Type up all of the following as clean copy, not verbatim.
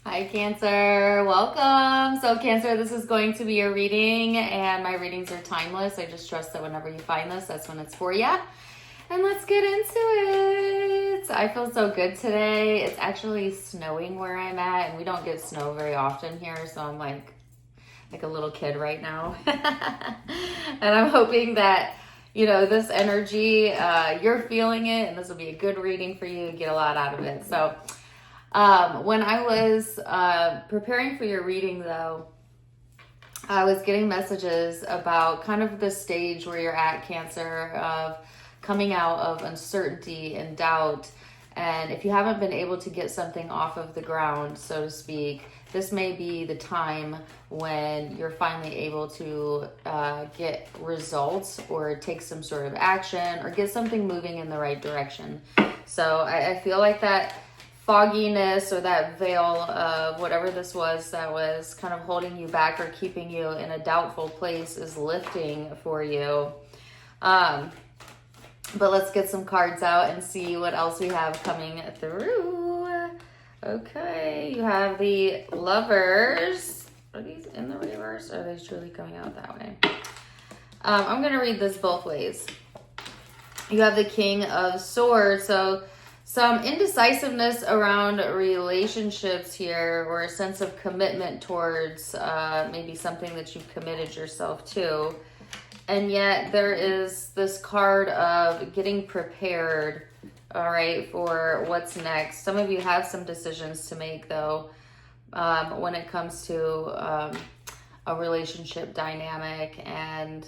Hi, Cancer. Welcome. So, Cancer, this is going to be your reading, and my readings are timeless. I just trust that whenever you find this, that's when it's for you. And let's get into it. I feel so good today. It's actually snowing where I'm at, and we don't get snow very often here, so I'm like a little kid right now. And I'm hoping that this energy, you're feeling it, and this will be a good reading for you. Get a lot out of it. So when I was preparing for your reading, though, I was getting messages about kind of the stage where you're at, Cancer, of coming out of uncertainty and doubt. And if you haven't been able to get something off of the ground, so to speak, this may be the time when you're finally able to get results or take some sort of action or get something moving in the right direction. So I feel like that fogginess or that veil of whatever this was that was kind of holding you back or keeping you in a doubtful place is lifting for you. But let's get some cards out and see what else we have coming through. Okay, you have the Lovers. Are these in the reverse or are they truly coming out that way? I'm going to read this both ways. You have the King of Swords. So some indecisiveness around relationships here, or a sense of commitment towards maybe something that you've committed yourself to. And yet there is this card of getting prepared, all right, for what's next. Some of you have some decisions to make, though, when it comes to a relationship dynamic and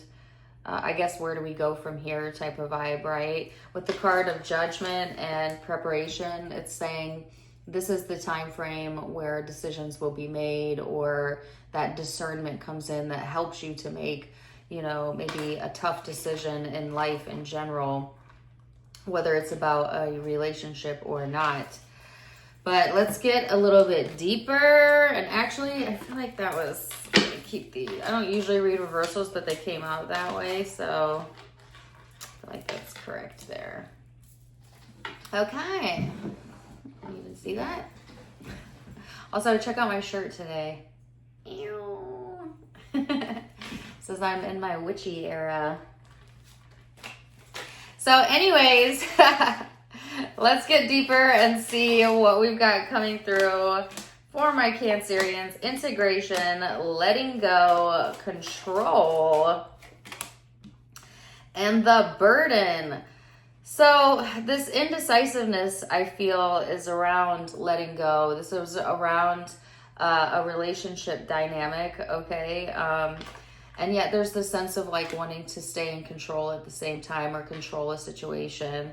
I guess where do we go from here type of vibe, right? With the card of Judgment and preparation, it's saying this is the time frame where decisions will be made, or that discernment comes in that helps you to make, maybe a tough decision in life in general, whether it's about a relationship or not. But let's get a little bit deeper. And actually, I feel like that was, keep these. I don't usually read reversals, but they came out that way. So I feel like that's correct there. Okay. You even see that? Also, check out my shirt today. Ew. Says I'm in my witchy era. So anyways, let's get deeper and see what we've got coming through for my Cancerians. Integration, letting go, control, and the burden. So this indecisiveness, I feel, is around letting go. This is around a relationship dynamic, okay? And yet there's this sense of like wanting to stay in control at the same time, or control a situation.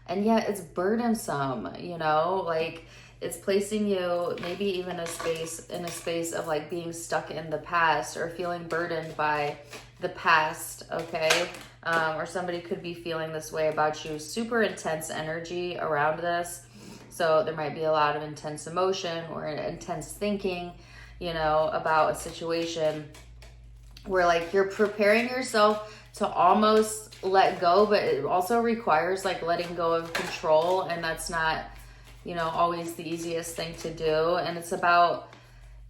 And yet it's burdensome, like it's placing you maybe even in a space of like being stuck in the past or feeling burdened by the past, okay? Or somebody could be feeling this way about you. Super intense energy around this. So there might be a lot of intense emotion or intense thinking, about a situation where like you're preparing yourself to almost let go, but it also requires like letting go of control, and that's not, always the easiest thing to do. And it's about,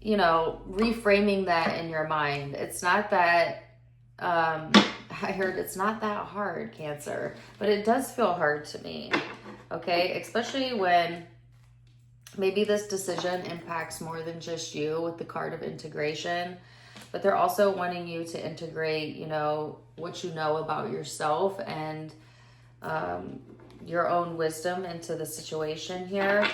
reframing that in your mind. It's not that, I heard it's not that hard, Cancer, but it does feel hard to me, okay? Especially when maybe this decision impacts more than just you with the card of integration. But they're also wanting you to integrate, what you know about yourself and your own wisdom into the situation here.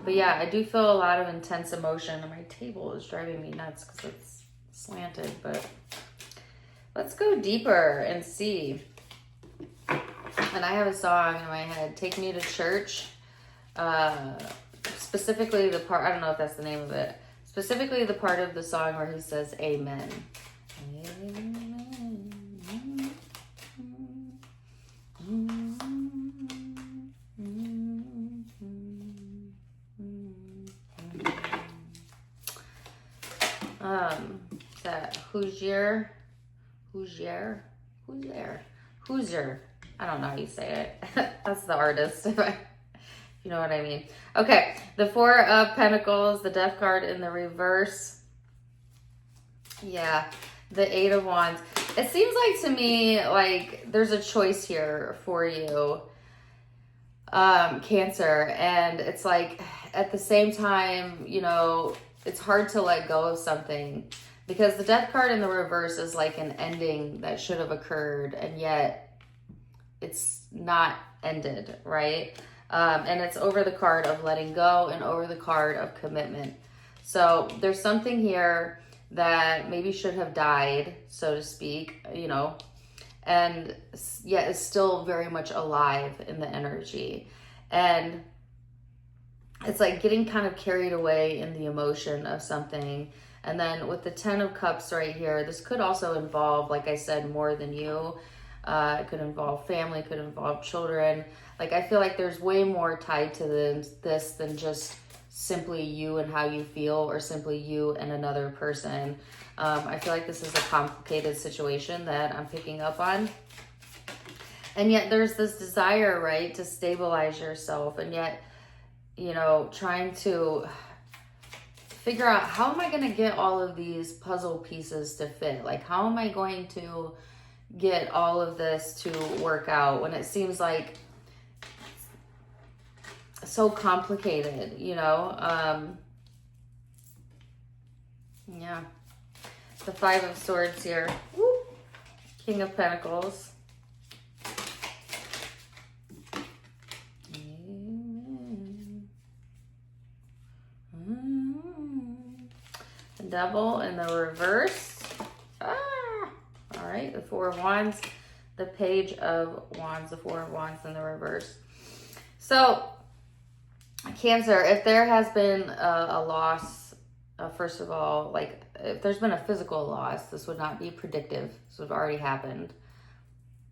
But yeah, I do feel a lot of intense emotion, and my table is driving me nuts because it's slanted. But let's go deeper and see. And I have a song in my head, Take Me to Church. Specifically the part, I don't know if that's the name of it. Specifically the part of the song where he says, Amen. That Hoosier. I don't know how you say it. That's the artist. You know what I mean? Okay, the Four of Pentacles, the Death card in the reverse. Yeah, the Eight of Wands. It seems like to me, like there's a choice here for you, Cancer. And it's like at the same time, you know, it's hard to let go of something because the Death card in the reverse is like an ending that should have occurred, and yet it's not ended, right? And it's over the card of letting go and over the card of commitment. So there's something here that maybe should have died, so to speak, you know, and yet is still very much alive in the energy. And it's like getting kind of carried away in the emotion of something. And then with the Ten of Cups right here, this could also involve, like I said, more than you. It could involve family, it could involve children. Like, I feel like there's way more tied to this than just simply you and how you feel, or simply you and another person. I feel like this is a complicated situation that I'm picking up on. And yet there's this desire, right, to stabilize yourself. And yet, you know, trying to figure out, how am I going to get all of these puzzle pieces to fit? Like, how am I going to get all of this to work out when it seems like so complicated, you know? Yeah. The Five of Swords here. Woo. King of Pentacles. The Devil in the reverse. All right, the Four of Wands, the Page of Wands, the Four of Wands in the reverse. So, Cancer, if there has been a loss, first of all, like if there's been a physical loss, this would not be predictive. This would have already happened.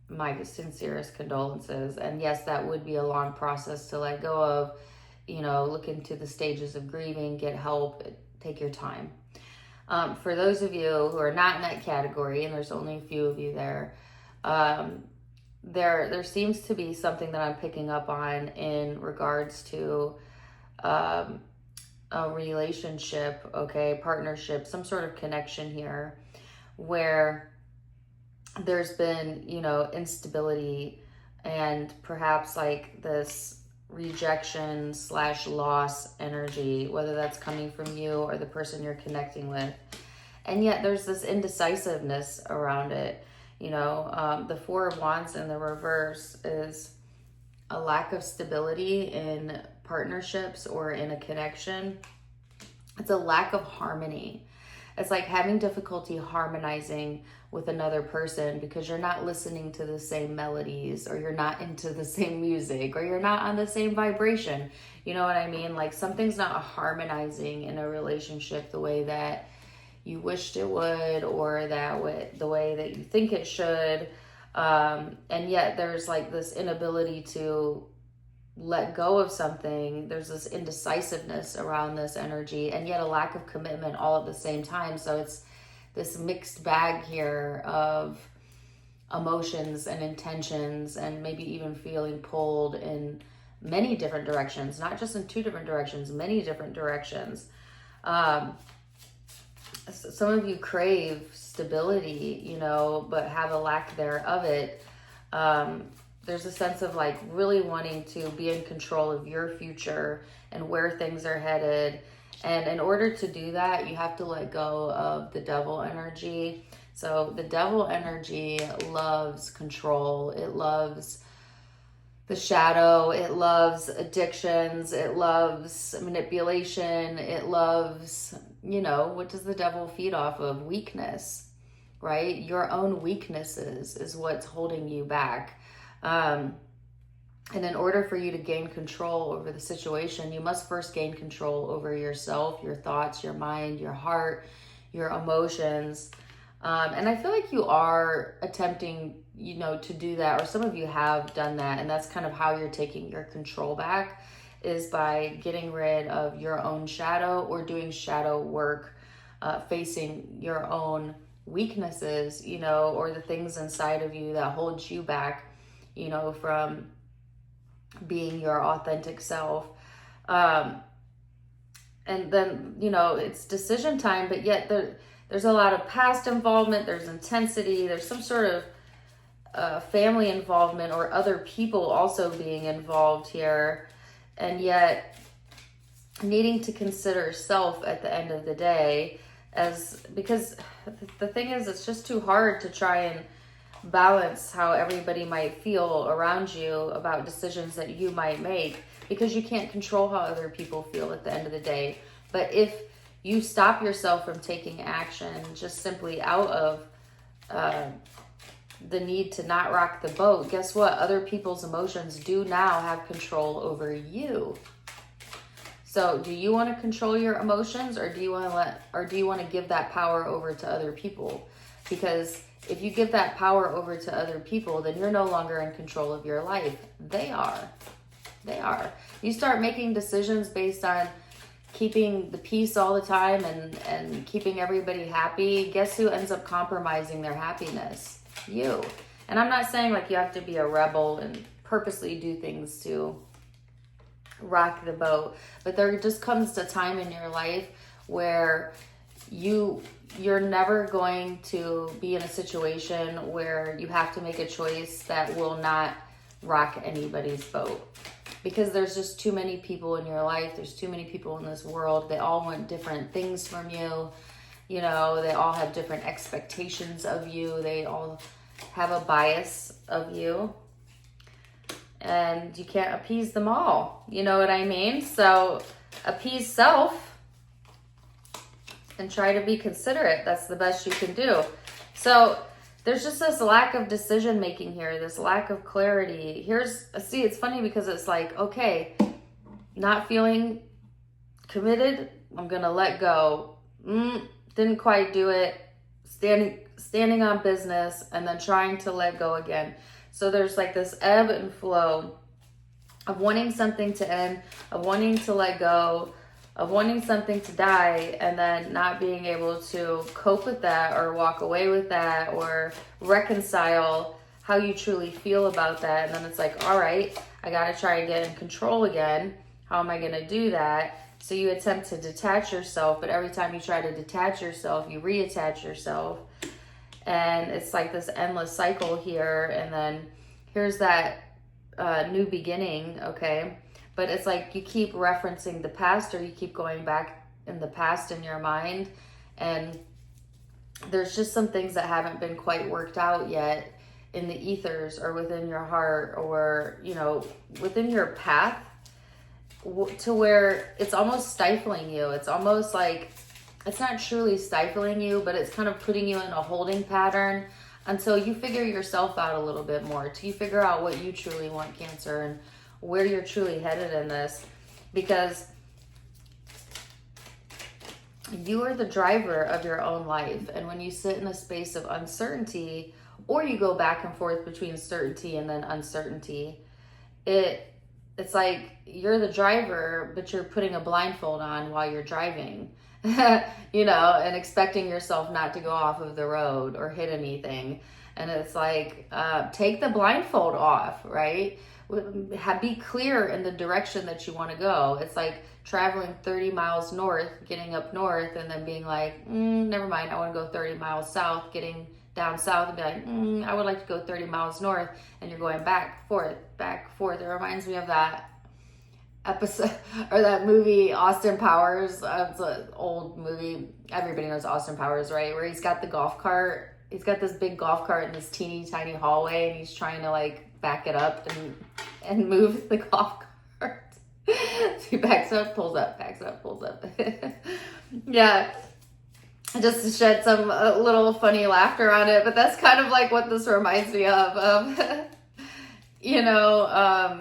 My sincerest condolences. And yes, that would be a long process to let go of. You know, look into the stages of grieving, get help, take your time. For those of you who are not in that category, and there's only a few of you there, there seems to be something that I'm picking up on in regards to a relationship, okay, partnership, some sort of connection here where there's been, you know, instability and perhaps like this rejection / loss energy, whether that's coming from you or the person you're connecting with. And yet there's this indecisiveness around it. You know, the Four of Wands in the reverse is a lack of stability in partnerships or in a connection. It's a lack of harmony. It's like having difficulty harmonizing with another person because you're not listening to the same melodies, or you're not into the same music, or you're not on the same vibration. You know what I mean? Like something's not harmonizing in a relationship the way that you wished it would, or the way that you think it should. And yet there's like this inability to let go of something. There's this indecisiveness around this energy, and yet a lack of commitment all at the same time. So it's this mixed bag here of emotions and intentions, and maybe even feeling pulled in many different directions, not just in two different directions, many different directions. Some of you crave stability, you know, but have a lack there of it. There's a sense of like really wanting to be in control of your future and where things are headed. And in order to do that, you have to let go of the Devil energy. So the Devil energy loves control. It loves the shadow. It loves addictions. It loves manipulation. It loves, you know, what does the Devil feed off of? Weakness, right? Your own weaknesses is what's holding you back. And in order for you to gain control over the situation, you must first gain control over yourself, your thoughts, your mind, your heart, your emotions. And I feel like you are attempting, you know, to do that, or some of you have done that. And that's kind of how you're taking your control back, is by getting rid of your own shadow or doing shadow work, facing your own weaknesses, you know, or the things inside of you that hold you back, you know, from being your authentic self. Um, and then, you know, it's decision time, but yet there's a lot of past involvement, there's intensity, there's some sort of family involvement or other people also being involved here, and yet needing to consider self at the end of the day, as because the thing is, it's just too hard to try and balance how everybody might feel around you about decisions that you might make, because you can't control how other people feel at the end of the day. But if you stop yourself from taking action just simply out of the need to not rock the boat, guess what? Other people's emotions do now have control over you. So do you want to control your emotions, or do you want to give that power over to other people? Because if you give that power over to other people, then you're no longer in control of your life. They are. You start making decisions based on keeping the peace all the time and keeping everybody happy. Guess who ends up compromising their happiness? You. And I'm not saying like you have to be a rebel and purposely do things to rock the boat, but there just comes a time in your life where you're never going to be in a situation where you have to make a choice that will not rock anybody's boat, because there's just too many people in your life. There's too many people in this world. They all want different things from you. You know, they all have different expectations of you. They all have a bias of you, and you can't appease them all. You know what I mean? So appease self and try to be considerate. That's the best you can do. So there's just this lack of decision making here, this lack of clarity. See, it's funny because it's like, okay, not feeling committed, I'm gonna let go. Didn't quite do it. Standing on business, and then trying to let go again. So there's like this ebb and flow of wanting something to end, of wanting to let go, of wanting something to die, and then not being able to cope with that or walk away with that or reconcile how you truly feel about that. And then it's like, all right, I got to try and get in control again. How am I going to do that? So you attempt to detach yourself, but every time you try to detach yourself, you reattach yourself. And it's like this endless cycle here. And then here's that new beginning, okay? But it's like you keep referencing the past, or you keep going back in the past in your mind. And there's just some things that haven't been quite worked out yet in the ethers or within your heart, or, you know, within your path, to where it's almost stifling you. It's almost like, it's not truly stifling you, but it's kind of putting you in a holding pattern until you figure yourself out a little bit more, till you figure out what you truly want, Cancer, and where you're truly headed in this. Because you are the driver of your own life. And when you sit in a space of uncertainty, or you go back and forth between certainty and then uncertainty, it's like you're the driver, but you're putting a blindfold on while you're driving. You know, and expecting yourself not to go off of the road or hit anything. And it's like, take the blindfold off, right? Be clear in the direction that you want to go. It's like traveling 30 miles north, getting up north, and then being like, never mind, I want to go 30 miles south, getting down south and be like, I would like to go 30 miles north. And you're going back, forth. It reminds me of that episode, or that movie Austin Powers. It's an old movie. Everybody knows Austin Powers, right? Where he's got the golf cart. He's got this big golf cart in this teeny tiny hallway, and he's trying to like back it up and move the golf cart. So he backs up, pulls up, backs up, pulls up. Yeah, just to shed some little funny laughter on it, but that's kind of like what this reminds me of you know,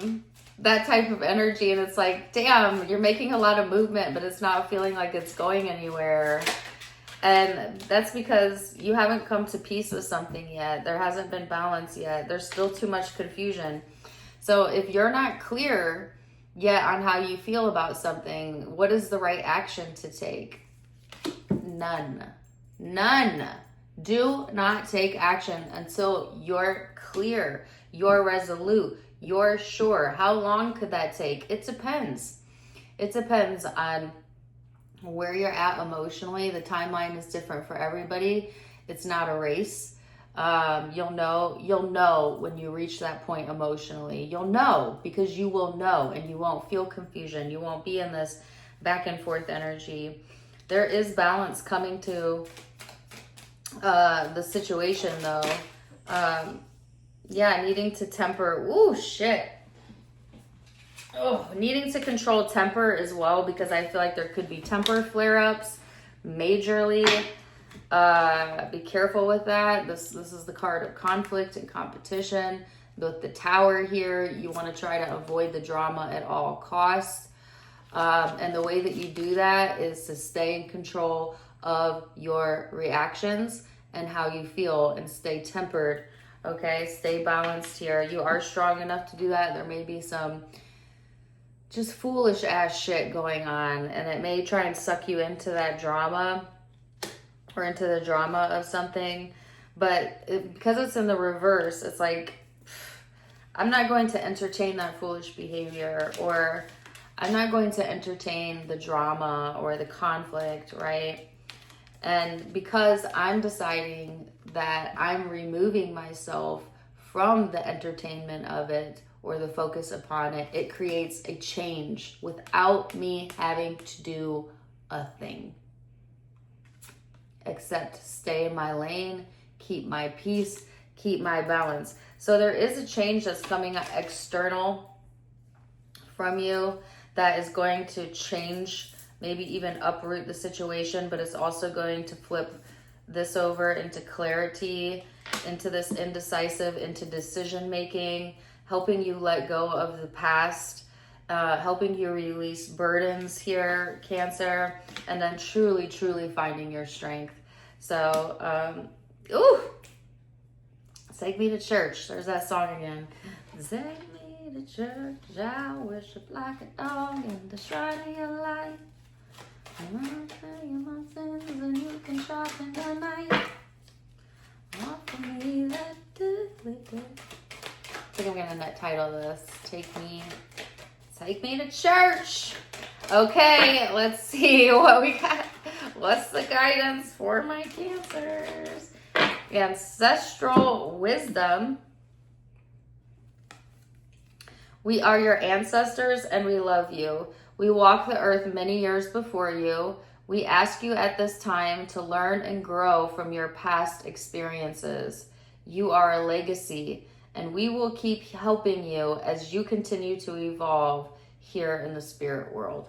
that type of energy. And it's like, damn, you're making a lot of movement, but it's not feeling like it's going anywhere. And that's because you haven't come to peace with something yet. There hasn't been balance yet. There's still too much confusion. So if you're not clear yet on how you feel about something, what is the right action to take? None. Do not take action until you're clear, you're resolute, You're sure. How long could that take? It depends. It depends on where you're at emotionally. The timeline is different for everybody. It's not a race. You'll know when you reach that point emotionally. You'll know because you will know, and you won't feel confusion. You won't be in this back and forth energy. There is balance coming to the situation though. Yeah, needing to temper. Ooh, shit. Oh, needing to control temper as well, because I feel like there could be temper flare-ups majorly. Be careful with that. This is the card of conflict and competition. With the Tower here, you want to try to avoid the drama at all costs. And the way that you do that is to stay in control of your reactions and how you feel, and stay tempered. Okay, stay balanced here. You are strong enough to do that. There may be some just foolish ass shit going on, and it may try and suck you into that drama or into the drama of something. But because it's in the reverse, it's like, I'm not going to entertain that foolish behavior, or I'm not going to entertain the drama or the conflict, right? And because I'm deciding that I'm removing myself from the entertainment of it or the focus upon it, it creates a change without me having to do a thing. Except stay in my lane, keep my peace, keep my balance. So there is a change that's coming external from you that is going to change, maybe even uproot the situation, but it's also going to flip this over into clarity, into this indecisive, into decision making, helping you let go of the past, helping you release burdens here, Cancer, and then truly, truly finding your strength. So, take me to church. There's that song again. Take me to church, I worship like a dog in the shrine of your life. I'm gonna tell you my sins and you can sharpen your knife. Offer me that I think I'm gonna title this, Take Me to Church. Okay, let's see what we got. What's the guidance for my Cancers? Ancestral wisdom. We are your ancestors and we love you. We walk the earth many years before you. We ask you at this time to learn and grow from your past experiences. You are a legacy, and we will keep helping you as you continue to evolve here in the spirit world.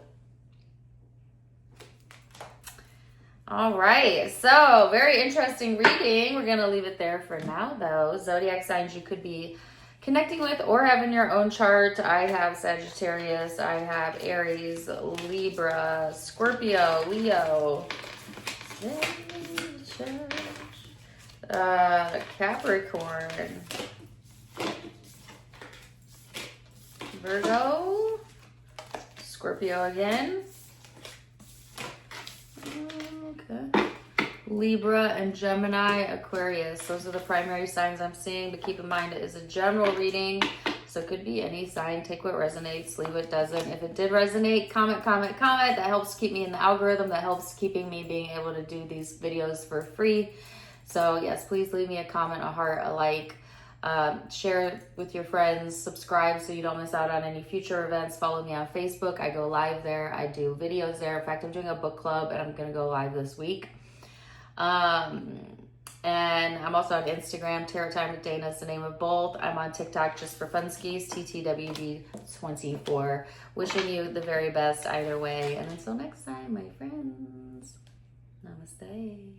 All right, so very interesting reading. We're going to leave it there for now, though. Zodiac signs you could be connecting with or have in your own chart. I have Sagittarius, I have Aries, Libra, Scorpio, Leo, Capricorn, Virgo, Scorpio again, okay, Libra, and Gemini, Aquarius. Those are the primary signs I'm seeing, but keep in mind it is a general reading, so it could be any sign. Take what resonates, leave what doesn't. If it did resonate, comment. That helps keep me in the algorithm. That helps keeping me being able to do these videos for free. So yes, please leave me a comment, a heart, a like. Share it with your friends, subscribe so you don't miss out on any future events. Follow me on Facebook. I go live there. I do videos there. In fact, I'm doing a book club and I'm going to go live this week. And I'm also on Instagram. Tarot Time with Dana is the name of both. I'm on TikTok just for funskies, TTWD24. Wishing you the very best either way. And until next time, my friends, namaste.